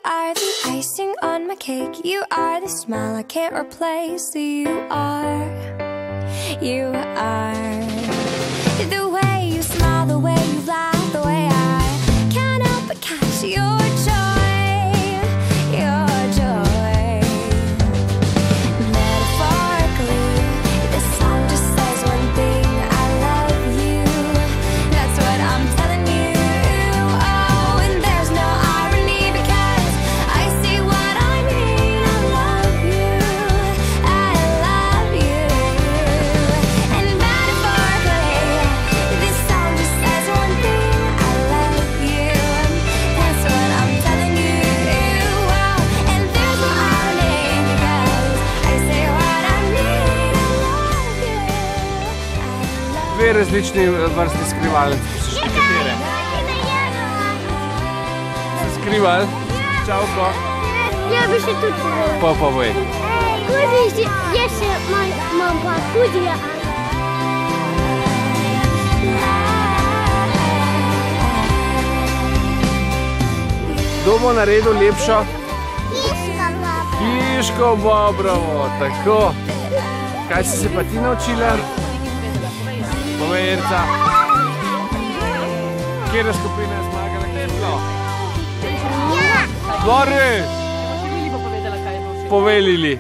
are the icing on my cake. You are the smile I can't replace. You are the way you smile, the way you laugh, the way I can't help but catch your joy, your joy. Metaphorically, this song just says one thing: I love you. That's what I'm telling you. Oh, and there's no irony because I see what I mean. I love you, I love you. And metaphorically, this song just says one thing: I love you. That's what I'm telling you. Oh, and there's no irony because I say what I mean. I love you, I love you. Dve različni vrsti skrivalnic. Katere? Se skrival? Čauko. Ja bi še tudi povedal. Pa povej. Kuzi, jaz še imam pa kuzija. Kdo bo naredil lepšo? Kiška baba. Hiško Bobrovo, tako. Kaj si se pa ti naučila? Povej, Erca. Katera skupina je zmagala teplo? Ja. Boris! Povej, Lili.